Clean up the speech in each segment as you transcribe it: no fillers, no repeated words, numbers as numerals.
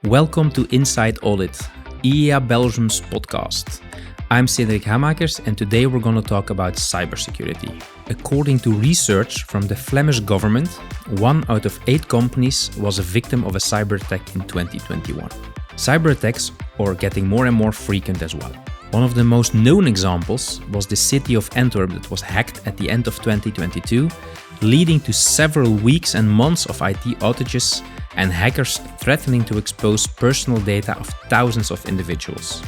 Welcome to Inside Audit, IEA Belgium's podcast. I'm Cedric Hamakers and today we're going to talk about cybersecurity. According to research from the Flemish government, 1 out of 8 companies was a victim of a cyber attack in 2021. Cyber attacks are getting more and more frequent as well. One of the most known examples was the city of Antwerp that was hacked at the end of 2022, leading to several weeks and months of IT outages and hackers threatening to expose personal data of thousands of individuals.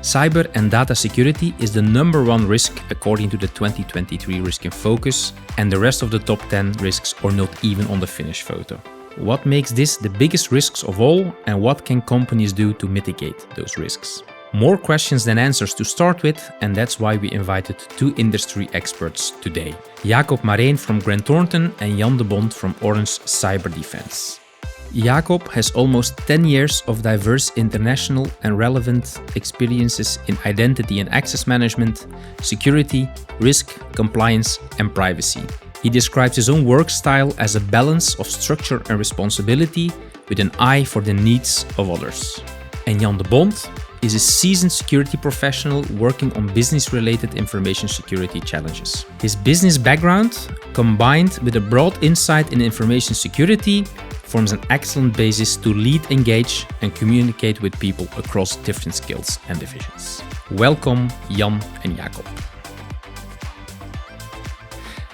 Cyber and data security is the number 1 risk according to the 2023 Risk in Focus, and the rest of the top 10 risks are not even on the Finnish photo. What makes this the biggest risks of all, and what can companies do to mitigate those risks? More questions than answers to start with, and that's why we invited 2 industry experts today. Jacob Mareen from Thornton and Jan de Bondt from Orange Cyberdefese. Jacob has almost 10 years of diverse international and relevant experiences in identity and access management, security, risk, compliance, and privacy. He describes his own work style as a balance of structure and responsibility with an eye for the needs of others. And Jan de Bondt is a seasoned security professional working on business-related information security challenges. His business background, combined with a broad insight in information security, forms an excellent basis to lead, engage, and communicate with people across different skills and divisions. Welcome, Jan and Jacob.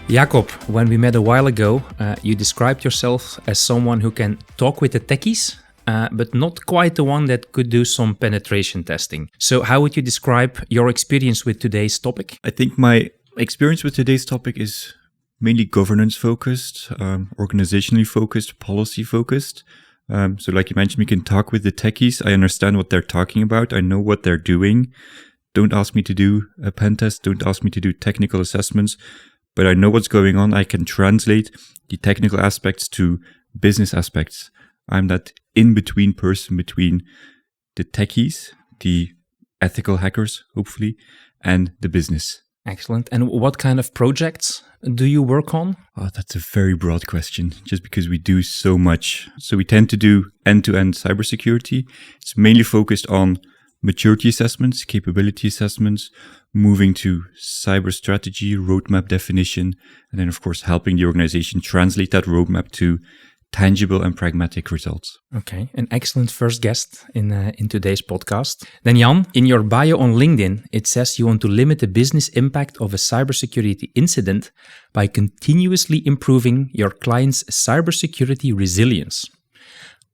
Jacob, when we met a while ago, you described yourself as someone who can talk with the techies, but not quite the one that could do some penetration testing. So how would you describe your experience with today's topic? I think my experience with today's topic is mainly governance focused, organizationally focused, policy focused. So like you mentioned, we can talk with the techies. I understand what they're talking about. I know what they're doing. Don't ask me to do a pen test. Don't ask me to do technical assessments. But I know what's going on. I can translate the technical aspects to business aspects. I'm that in-between person between the techies, the ethical hackers, hopefully, and the business. Excellent. And what kind of projects do you work on? Oh, that's a very broad question, just because we do so much. So we tend to do end-to-end cybersecurity. It's mainly focused on maturity assessments, capability assessments, moving to cyber strategy, roadmap definition, and then, of course, helping the organization translate that roadmap to tangible and pragmatic results. Okay, an excellent first guest in today's podcast. Then Jan, in your bio on LinkedIn, it says you want to limit the business impact of a cybersecurity incident by continuously improving your client's cybersecurity resilience.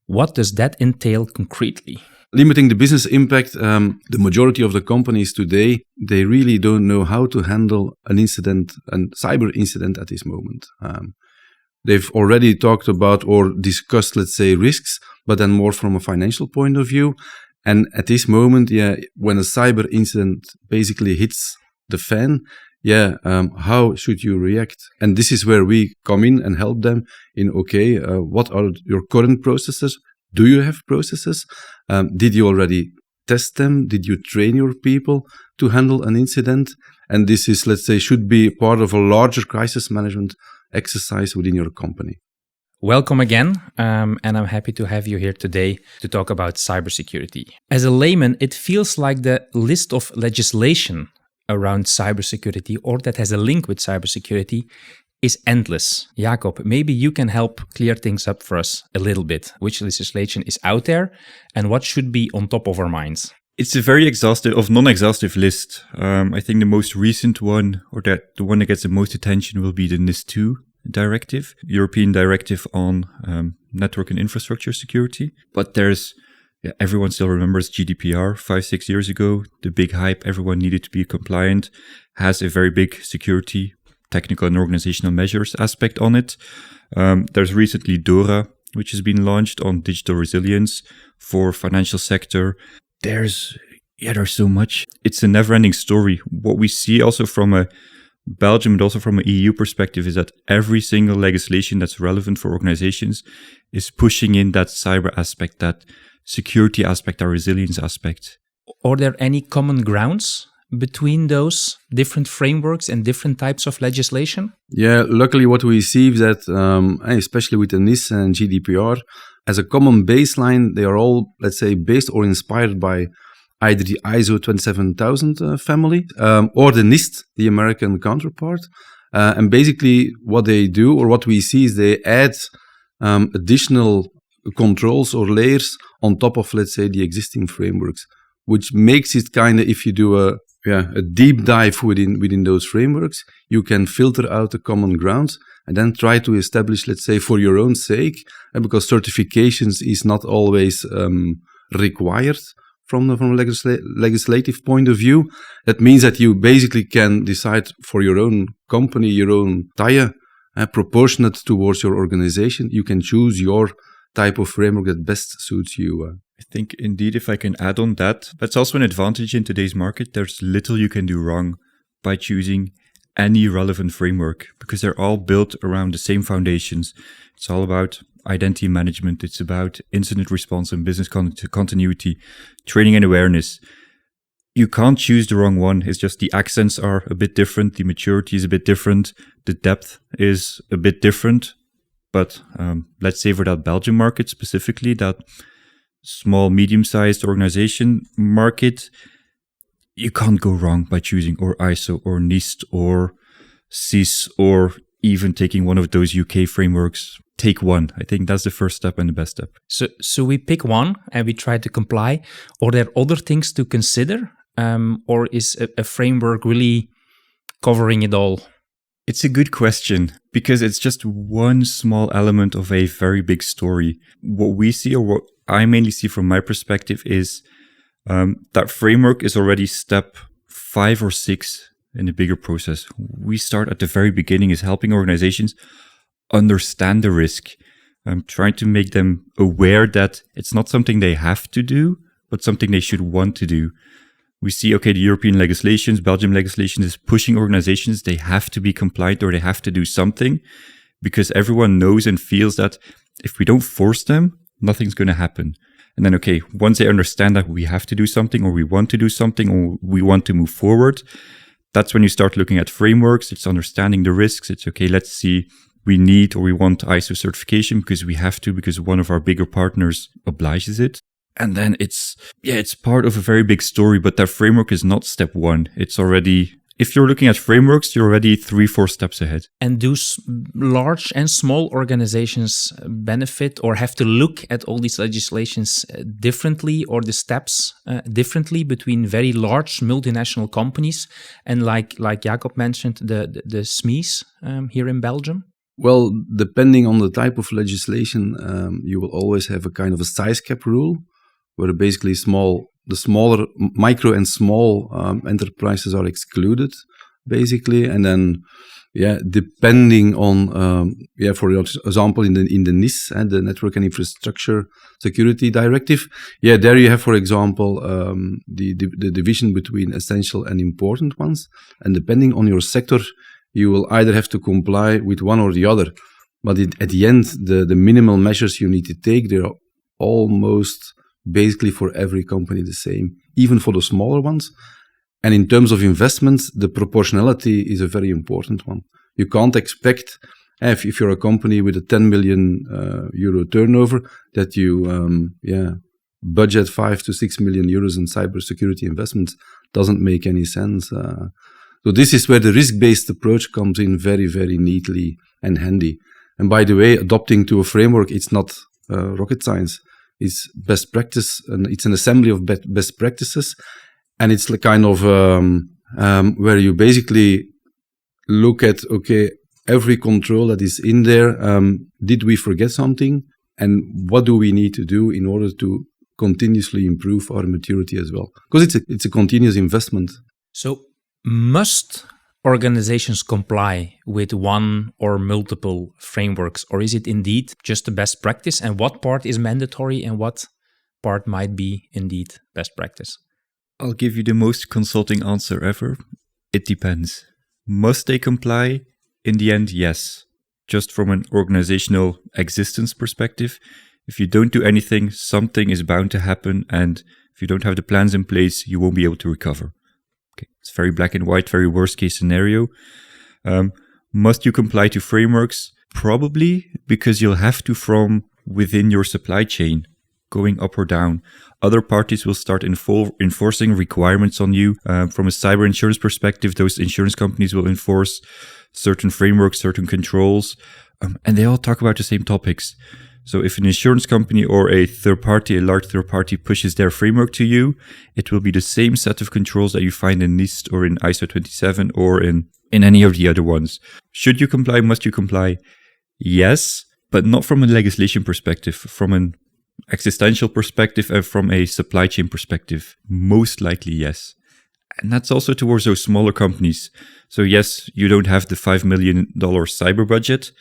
What does that entail concretely? Limiting the business impact, the majority of the companies today, they really don't know how to handle an incident, a cyber incident at this moment. They've already talked about or discussed, let's say, risks, but then more from a financial point of view. And at this moment, when a cyber incident basically hits the fan, how should you react? And this is where we come in and help them in, what are your current processes? Do you have processes? Did you already test them? Did you train your people to handle an incident? And this is, let's say, should be part of a larger crisis management exercise within your company. Welcome again, and I'm happy to have you here today to talk about cybersecurity. As a layman, it feels like the list of legislation around cybersecurity or that has a link with cybersecurity is endless. Jacob, maybe you can help clear things up for us a little bit. Which legislation is out there and what should be on top of our minds? It's a very non-exhaustive list. I think the most recent one, or the one that gets the most attention, will be the NIS2 directive, European Directive on Network and Infrastructure Security. But everyone still remembers GDPR 5-6 years ago, the big hype, everyone needed to be compliant, has a very big security, technical and organizational measures aspect on it. There's recently DORA, which has been launched on digital resilience for financial sector. There's so much. It's a never-ending story. What we see also from a Belgium and also from an EU perspective is that every single legislation that's relevant for organizations is pushing in that cyber aspect, that security aspect, that resilience aspect. Are there any common grounds between those different frameworks and different types of legislation? Yeah, luckily what we see is that, especially with the NIS and GDPR, as a common baseline, they are all, let's say, based or inspired by either the ISO 27000 family or the NIST, the American counterpart. And basically what they do, or what we see, is they add additional controls or layers on top of, let's say, the existing frameworks, which makes it kind of, if you do a deep dive within those frameworks, you can filter out the common ground and then try to establish, let's say, for your own sake, and because certifications is not always required from a legislative point of view. That means that you basically can decide for your own company, your own tire, proportionate towards your organization. You can choose your type of framework that best suits you. I think indeed, if I can add on that, that's also an advantage in today's market. There's little you can do wrong by choosing any relevant framework because they're all built around the same foundations. It's all about identity management. It's about incident response and business continuity, training and awareness. You can't choose the wrong one. It's just the accents are a bit different. The maturity is a bit different. The depth is a bit different. But let's say for that Belgian market specifically, that small, medium-sized organization market, you can't go wrong by choosing or ISO or NIST or CIS or even taking one of those UK frameworks. Take one. I think that's the first step and the best step. So we pick one and we try to comply. Are there other things to consider? Or is a framework really covering it all? It's a good question because it's just one small element of a very big story. What we see, or what I mainly see from my perspective, is that framework is already step 5 or 6 in the bigger process. We start at the very beginning is helping organizations understand the risk, trying to make them aware that it's not something they have to do, but something they should want to do. We see, okay, the European legislations, Belgian legislation is pushing organizations, they have to be compliant or they have to do something because everyone knows and feels that if we don't force them, nothing's going to happen. And then, okay, once they understand that we have to do something or we want to do something or we want to move forward, that's when you start looking at frameworks. It's understanding the risks. It's, okay, let's see, we need or we want ISO certification because we have to, because one of our bigger partners obliges it. And then it's part of a very big story, but that framework is not step 1. It's already, if you're looking at frameworks, you're already 3-4 steps ahead. And do large and small organizations benefit or have to look at all these legislations differently, or the steps differently between very large multinational companies and like Jacob mentioned, the SMEs here in Belgium? Well, depending on the type of legislation, you will always have a kind of a size cap rule, where basically the smaller micro and small enterprises are excluded, basically. And then, depending on, for example, in the NIS, the Network and Infrastructure Security Directive, there you have, for example, the division between essential and important ones. And depending on your sector, you will either have to comply with one or the other. But at the end, the minimal measures you need to take, they're almost basically for every company the same, even for the smaller ones. And in terms of investments, the proportionality is a very important one. You can't expect, if you're a company with a 10 million euro turnover, that you budget 5 to 6 million euros in cybersecurity investments. Doesn't make any sense. So this is where the risk-based approach comes in very, very neatly and handy. And by the way, adopting to a framework, it's not rocket science. It's best practice, and it's an assembly of best practices. And it's like kind of where you basically look at, okay, every control that is in there, did we forget something? And what do we need to do in order to continuously improve our maturity as well? Because it's a continuous investment. So must organizations comply with one or multiple frameworks, or is it indeed just the best practice? And what part is mandatory and what part might be indeed best practice? I'll give you the most consulting answer ever. It depends. Must they comply? In the end, yes. Just from an organizational existence perspective, if you don't do anything, something is bound to happen, and if you don't have the plans in place, you won't be able to recover. Okay, it's very black and white, very worst case scenario. Must you comply to frameworks? Probably, because you'll have to from within your supply chain, going up or down. Other parties will start enforcing requirements on you. From a cyber insurance perspective, those insurance companies will enforce certain frameworks, certain controls, and they all talk about the same topics. So if an insurance company or a large third party pushes their framework to you, it will be the same set of controls that you find in NIST or in ISO 27 or in any of the other ones. Should you comply? Must you comply? Yes, but not from a legislation perspective, from an existential perspective and from a supply chain perspective. Most likely, yes. And that's also towards those smaller companies. So yes, you don't have the $5 million cyber budget,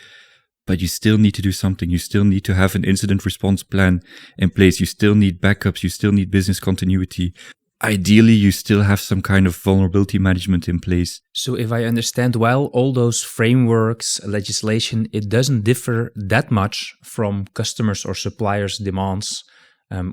but you still need to do something. You still need to have an incident response plan in place. You still need backups. You still need business continuity. Ideally, you still have some kind of vulnerability management in place. So if I understand well, all those frameworks, legislation, it doesn't differ that much from customers or suppliers' demands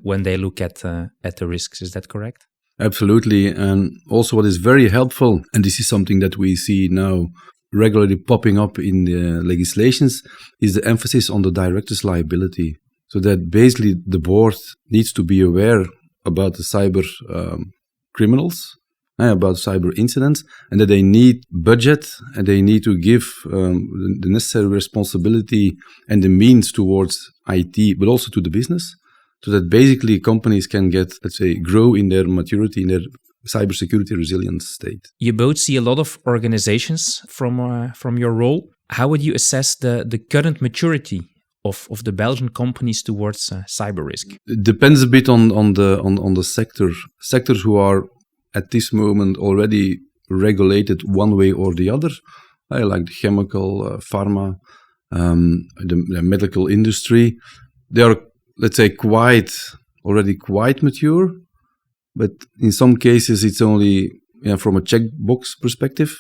when they look at the risks. Is that correct? Absolutely. And also what is very helpful, and this is something that we see now regularly popping up in the legislations, is the emphasis on the director's liability. So that basically the board needs to be aware about the cyber criminals, about cyber incidents, and that they need budget and they need to give the necessary responsibility and the means towards IT, but also to the business, so that basically companies can get, let's say, grow in their maturity, in their cybersecurity resilience state. You both see a lot of organizations from your role. How would you assess the current maturity of the Belgian companies towards cyber risk? It depends a bit on the sector. Sectors who are at this moment already regulated one way or the other, like the chemical, pharma, the medical industry, they are, let's say, already quite mature. But in some cases, it's only from a checkbox perspective.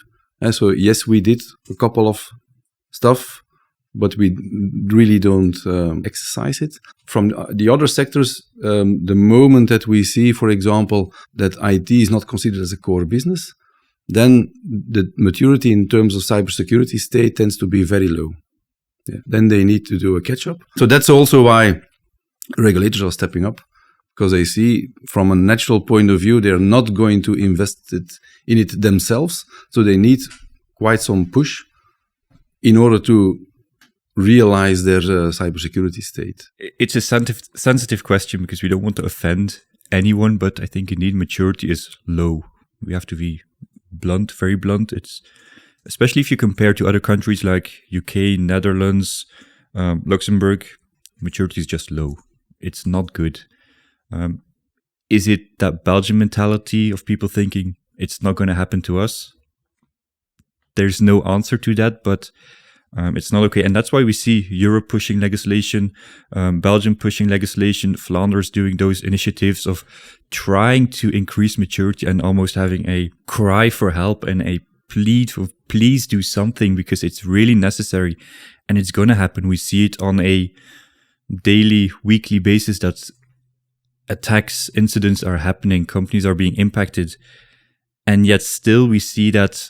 So yes, we did a couple of stuff, but we really don't exercise it. From the other sectors, the moment that we see, for example, that IT is not considered as a core business, then the maturity in terms of cybersecurity state tends to be very low. Yeah. Then they need to do a catch-up. So that's also why regulators are stepping up, because they see from a natural point of view, they're not going to invest in it themselves. So they need quite some push in order to realize their cybersecurity state. It's a sensitive question because we don't want to offend anyone, but I think indeed maturity is low. We have to be blunt, very blunt. It's especially if you compare to other countries like UK, Netherlands, Luxembourg, maturity is just low. It's not good. Is it that Belgian mentality of people thinking it's not going to happen to us? There's no answer to that, but it's not okay. And that's why we see Europe pushing legislation, Belgium pushing legislation, Flanders doing those initiatives of trying to increase maturity and almost having a cry for help and a plead for please do something because it's really necessary and it's going to happen. We see it on a daily, weekly basis that attacks, incidents are happening, companies are being impacted. And yet still we see that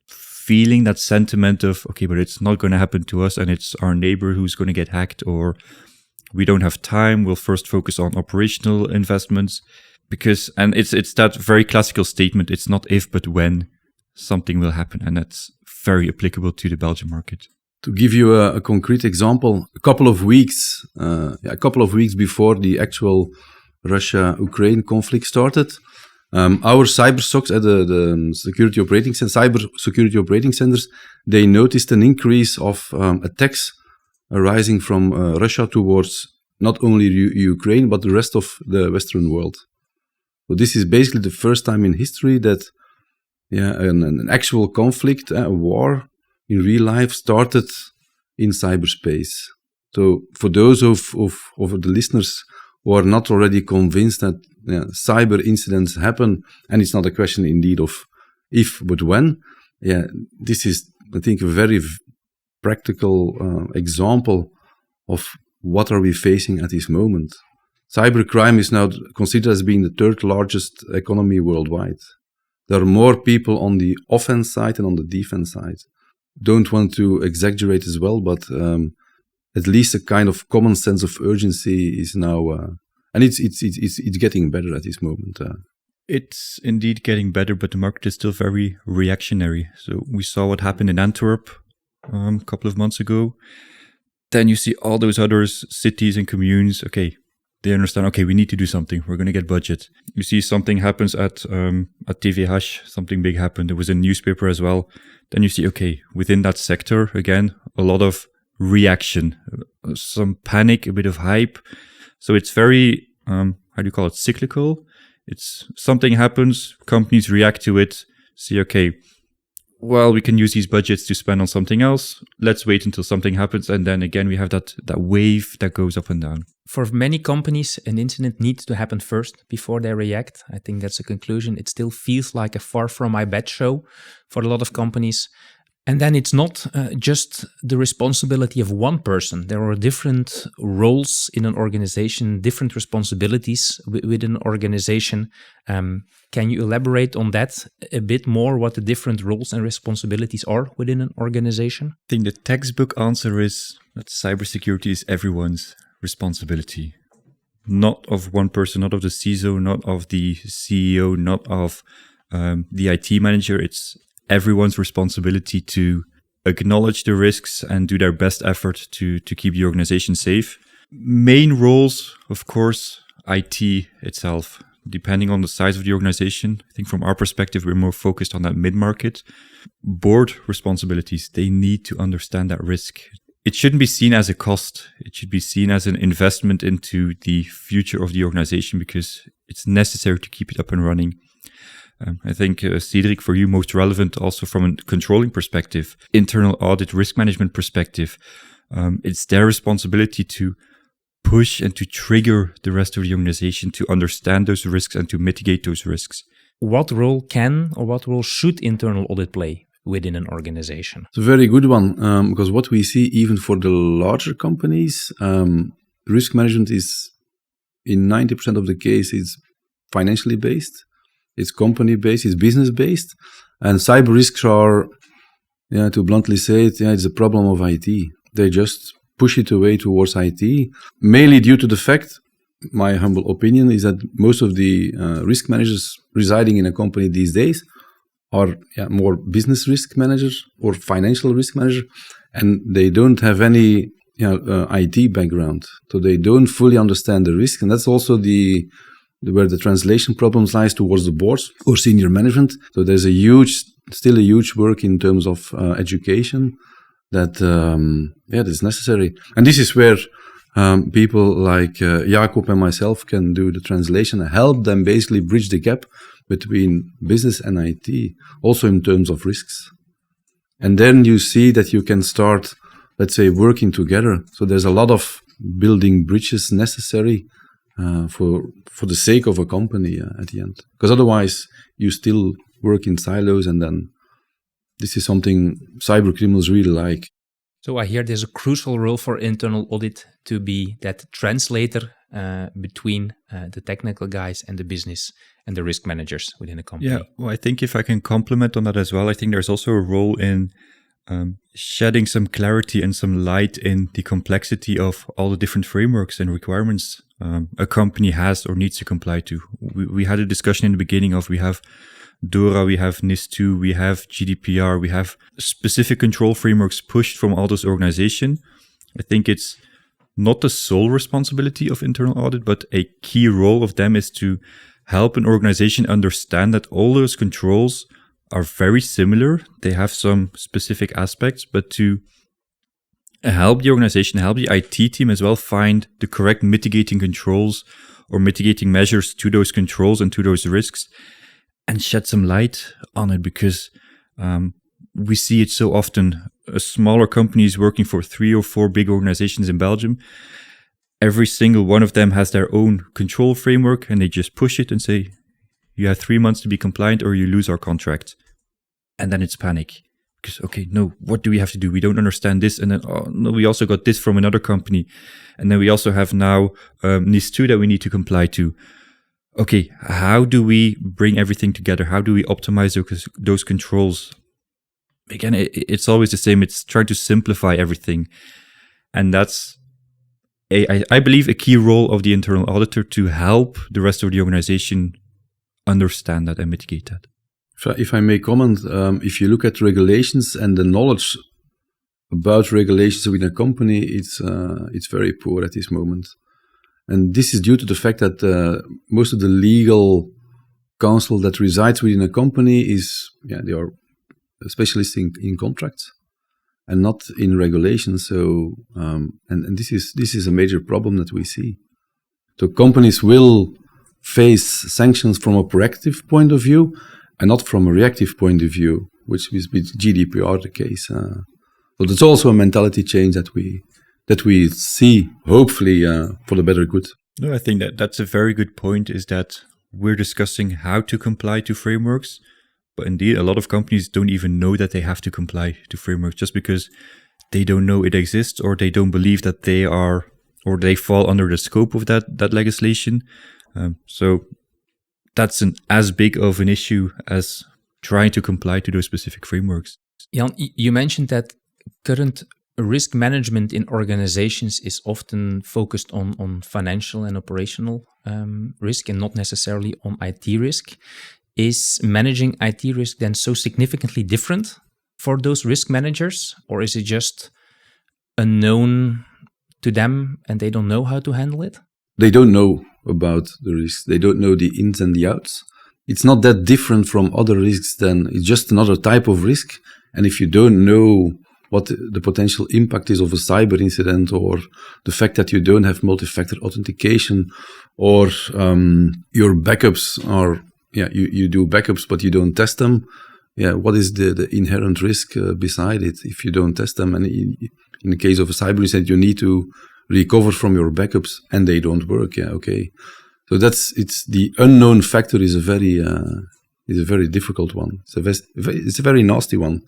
feeling, that sentiment of, okay, but it's not going to happen to us and it's our neighbor who's going to get hacked, or we don't have time, we'll first focus on operational investments. Because, and it's that very classical statement, it's not if, but when something will happen. And that's very applicable to the Belgian market. To give you a concrete example, a couple of weeks before the actual Russia-Ukraine conflict started, our cyber SOCs at the cyber security operating centers, they noticed an increase of attacks arising from Russia towards not only Ukraine, but the rest of the Western world. So this is basically the first time in history that an actual conflict, a war in real life, started in cyberspace. So for those of the listeners who are not already convinced that cyber incidents happen, and it's not a question indeed of if, but when, this is, I think, a very practical example of what are we facing at this moment. Cybercrime is now considered as being the third largest economy worldwide. there are more people on the offense side and on the defense side. Don't want to exaggerate as well, but at least a kind of common sense of urgency is now, and it's getting better at this moment. It's indeed getting better, but the market is still very reactionary. So we saw what happened in Antwerp a couple of months ago. Then you see all those other cities and communes. Okay, they understand. Okay, we need to do something. We're going to get budget. You see something happens at TVH. Something big happened. There was a newspaper as well. Then you see, okay, within that sector again, a lot of reaction, some panic, a bit of hype. So it's very how do you call it? Cyclical. It's something happens, companies react to it, see, okay, well, we can use these budgets to spend on something else. Let's wait until something happens. And then again, we have that wave that goes up and down. For many companies, an incident needs to happen first before they react. I think that's a conclusion. It still feels like a far from my bed show for a lot of companies. And then it's not just the responsibility of one person. There are different roles in an organization, different responsibilities within an organization. Can you elaborate on that a bit more, what the different roles and responsibilities are within an organization? I think the textbook answer is that cybersecurity is everyone's responsibility. Not of one person, not of the CISO, not of the CEO, not of the IT manager. It's everyone's responsibility to acknowledge the risks and do their best effort to keep the organization safe. Main roles, of course, IT itself, depending on the size of the organization. I think from our perspective, we're more focused on that mid-market. Board responsibilities, they need to understand that risk. It shouldn't be seen as a cost. It should be seen as an investment into the future of the organization because it's necessary to keep it up and running. I think, Cedric, for you, most relevant also from a controlling perspective, internal audit, risk management perspective, it's their responsibility to push and to trigger the rest of the organization to understand those risks and to mitigate those risks. What role can or what role should internal audit play within an organization? It's a very good one, because what we see even for the larger companies, risk management is, in 90% of the case, is financially based. It's company-based, it's business-based, and cyber risks are, to bluntly say it, it's a problem of IT. They just push it away towards IT, mainly due to the fact, my humble opinion, is that most of the risk managers residing in a company these days are more business risk managers or financial risk manager, and they don't have any IT background, so they don't fully understand the risk, and that's also where the translation problems lies towards the boards or senior management. So there's still a huge work in terms of education that is necessary. And this is where people like Jacob and myself can do the translation and help them basically bridge the gap between business and IT, also in terms of risks. And then you see that you can start, let's say, working together. So there's a lot of building bridges necessary for the sake of a company at the end. Because otherwise, you still work in silos, and then this is something cyber criminals really like. So I hear there's a crucial role for internal audit to be that translator between the technical guys and the business and the risk managers within a company. Yeah, well, I think if I can complement on that as well, I think there's also a role in shedding some clarity and some light in the complexity of all the different frameworks and requirements a company has or needs to comply to. We had a discussion in the beginning of we have DORA, we have NIS2, we have GDPR, we have specific control frameworks pushed from all those organizations. I think it's not the sole responsibility of internal audit, but a key role of them is to help an organization understand that all those controls are very similar. They have some specific aspects, but to help the organization, help the IT team as well find the correct mitigating controls or mitigating measures to those controls and to those risks, and shed some light on it, because we see it so often. A smaller company is working for 3 or 4 big organizations in Belgium. Every single one of them has their own control framework, and they just push it and say, you have 3 months to be compliant or you lose our contract. And then it's panic. Because, okay, no, what do we have to do? We don't understand this. And then, oh, no, we also got this from another company. And then we also have now NIS2 that we need to comply to. okay, how do we bring everything together? How do we optimize those controls? Again, it's always the same. It's trying to simplify everything. And that's, I believe, a key role of the internal auditor to help the rest of the organization understand that and mitigate that. If I may comment, if you look at regulations and the knowledge about regulations within a company, it's very poor at this moment. And this is due to the fact that most of the legal counsel that resides within a company they are specialists in contracts and not in regulations. So, and this is a major problem that we see. So companies will face sanctions from a proactive point of view and not from a reactive point of view, which is with GDPR the case. But it's also a mentality change that we see, hopefully, for the better good. No, I think that's a very good point, is that we're discussing how to comply to frameworks, but indeed a lot of companies don't even know that they have to comply to frameworks just because they don't know it exists, or they don't believe that they are, or they fall under the scope of that legislation. So that's as big of an issue as trying to comply to those specific frameworks. Jan, you mentioned that current risk management in organizations is often focused on financial and operational risk and not necessarily on IT risk. Is managing IT risk then so significantly different for those risk managers, or is it just unknown to them and they don't know how to handle it? They don't know about the risks. They don't know the ins and the outs. It's not that different from other risks, then it's just another type of risk. And if you don't know what the potential impact is of a cyber incident, or the fact that you don't have multi-factor authentication, or your backups are, you do backups but you don't test them, what is the inherent risk beside it if you don't test them? And in the case of a cyber incident, you need to recover from your backups and they don't work. So it's the unknown factor is a very difficult one. It's a very nasty one.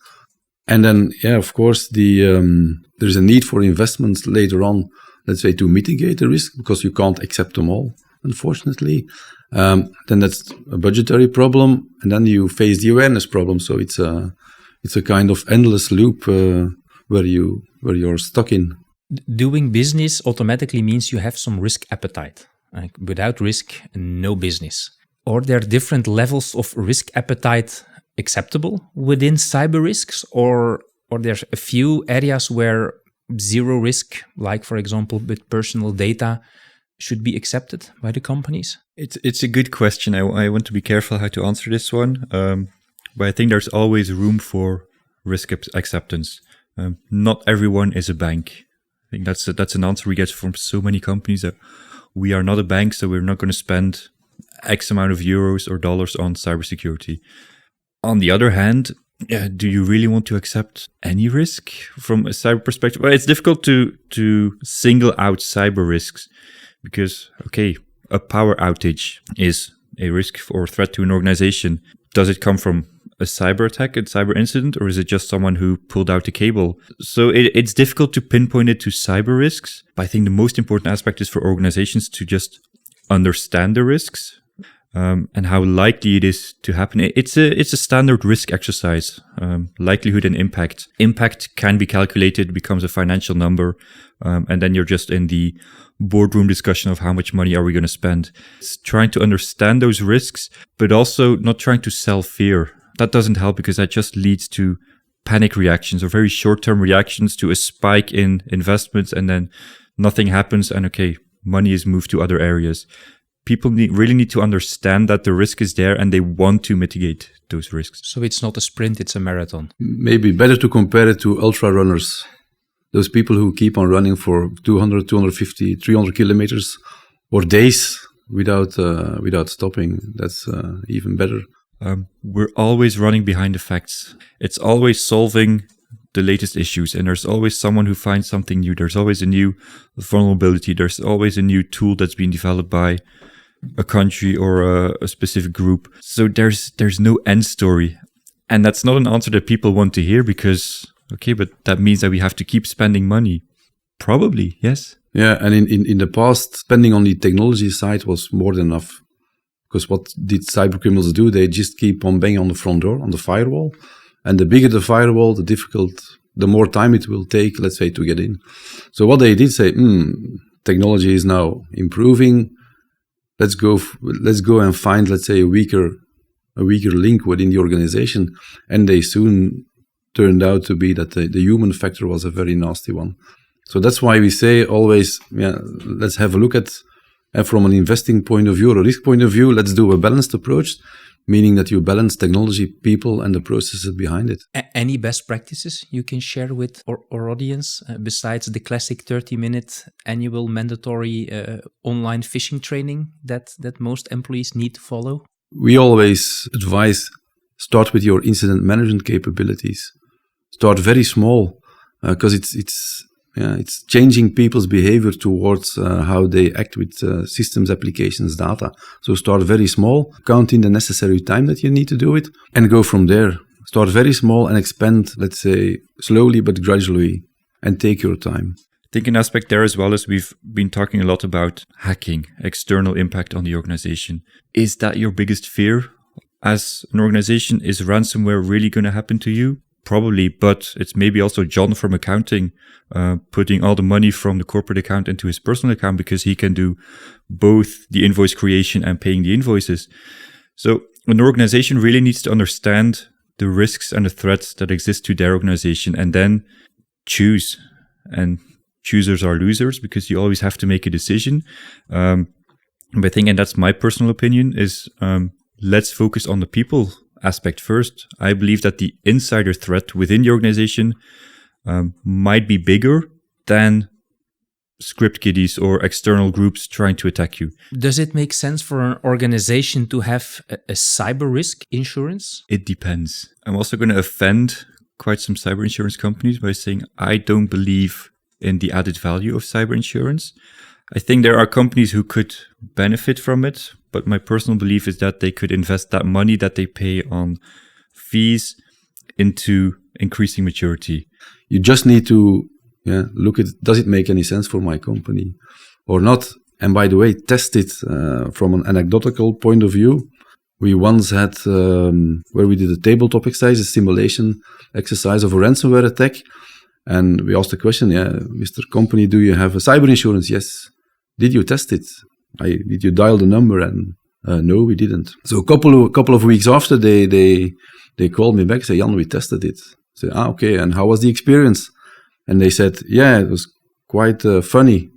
And then, of course, there's a need for investments later on, let's say, to mitigate the risk, because you can't accept them all, unfortunately. Then that's a budgetary problem, and then you face the awareness problem. So it's a kind of endless loop where you're stuck in. Doing business automatically means you have some risk appetite. Like, without risk, no business. Are there different levels of risk appetite acceptable within cyber risks, or are there a few areas where zero risk, like for example with personal data, should be accepted by the companies? It's a good question. I want to be careful how to answer this one, but I think there's always room for risk acceptance. Not everyone is a bank. I think that's an answer we get from so many companies, that we are not a bank, so we're not going to spend X amount of euros or dollars on cybersecurity. On the other hand, do you really want to accept any risk from a cyber perspective? Well, it's difficult to single out cyber risks because, okay, a power outage is a risk or threat to an organization. Does it come from a cyber attack, a cyber incident, or is it just someone who pulled out the cable? So it's difficult to pinpoint it to cyber risks. But I think the most important aspect is for organizations to just understand the risks. And how likely it is to happen. It's a standard risk exercise, likelihood and impact. Impact can be calculated, becomes a financial number, and then you're just in the boardroom discussion of how much money are we going to spend. It's trying to understand those risks, but also not trying to sell fear. That doesn't help, because that just leads to panic reactions or very short-term reactions to a spike in investments, and then nothing happens, and okay, money is moved to other areas. People really need to understand that the risk is there and they want to mitigate those risks. So it's not a sprint, it's a marathon. Maybe better to compare it to ultra runners. Those people who keep on running for 200, 250, 300 kilometers or days without stopping. That's even better. We're always running behind the facts. It's always solving the latest issues, and there's always someone who finds something new. There's always a new vulnerability. There's always a new tool that's being developed by a country or a specific group. So there's no end story. And that's not an answer that people want to hear, because, okay, but that means that we have to keep spending money. Probably, yes. Yeah, and in the past, spending on the technology side was more than enough. Because what did cyber criminals do? They just keep on banging on the front door, on the firewall. And the bigger the firewall, the more time it will take, let's say, to get in. So what they did say, technology is now improving. Let's go and find, let's say, a weaker link within the organization. And they soon turned out to be that the human factor was a very nasty one. So that's why we say always, let's have a look at, from an investing point of view or a risk point of view, let's do a balanced approach, meaning that you balance technology, people, and the processes behind it. Any best practices you can share with our audience, besides the classic 30-minute annual mandatory online phishing training that most employees need to follow? We always advise, start with your incident management capabilities. Start very small, because it's changing people's behavior towards how they act with systems, applications, data. So start very small, count in the necessary time that you need to do it, and go from there. Start very small and expand, let's say, slowly but gradually, and take your time. I think an aspect there as well is we've been talking a lot about hacking, external impact on the organization. Is that your biggest fear as an organization? Is ransomware really going to happen to you? Probably, but it's maybe also John from accounting putting all the money from the corporate account into his personal account because he can do both the invoice creation and paying the invoices. So an organization really needs to understand the risks and the threats that exist to their organization and then choose. And choosers are losers because you always have to make a decision. But I think, and that's my personal opinion, is let's focus on the people aspect first. I believe that the insider threat within the organization might be bigger than script kiddies or external groups trying to attack you. Does it make sense for an organization to have a cyber risk insurance? It depends. I'm also going to offend quite some cyber insurance companies by saying I don't believe in the added value of cyber insurance. I think there are companies who could benefit from it, but my personal belief is that they could invest that money that they pay on fees into increasing maturity. You just need to look at, does it make any sense for my company or not? And by the way, test it from an anecdotal point of view. We once had, where we did a tabletop exercise, a simulation exercise of a ransomware attack. And we asked the question, Mr. Company, do you have a cyber insurance? Yes. Did you test it? Did you dial the number? And no, we didn't. So a couple of weeks after, they called me back and said, Jan, we tested it. I said, okay. And how was the experience? And they said, it was quite funny.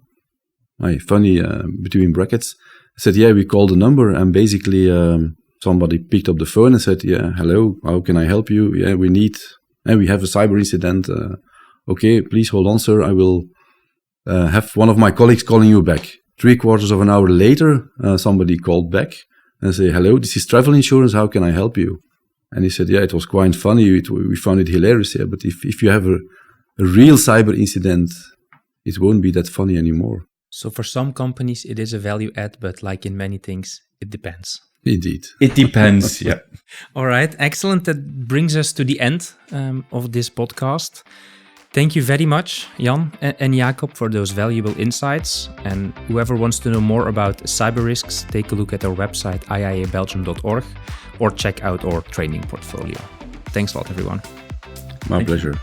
Funny between brackets. I said, we called the number, and basically somebody picked up the phone and said, hello, how can I help you? We have a cyber incident. Okay, please hold on, sir. I will have one of my colleagues calling you back. 3/4 of an hour later, somebody called back and said, hello, this is travel insurance. How can I help you? And he said, it was quite funny. We found it hilarious. But if you have a real cyber incident, it won't be that funny anymore. So for some companies, it is a value add, but like in many things, it depends. Indeed. It depends, yeah. All right, excellent. That brings us to the end of this podcast. Thank you very much, Jan and Jacob, for those valuable insights. And whoever wants to know more about cyber risks, take a look at our website, iaabelgium.org, or check out our training portfolio. Thanks a lot, everyone. My pleasure.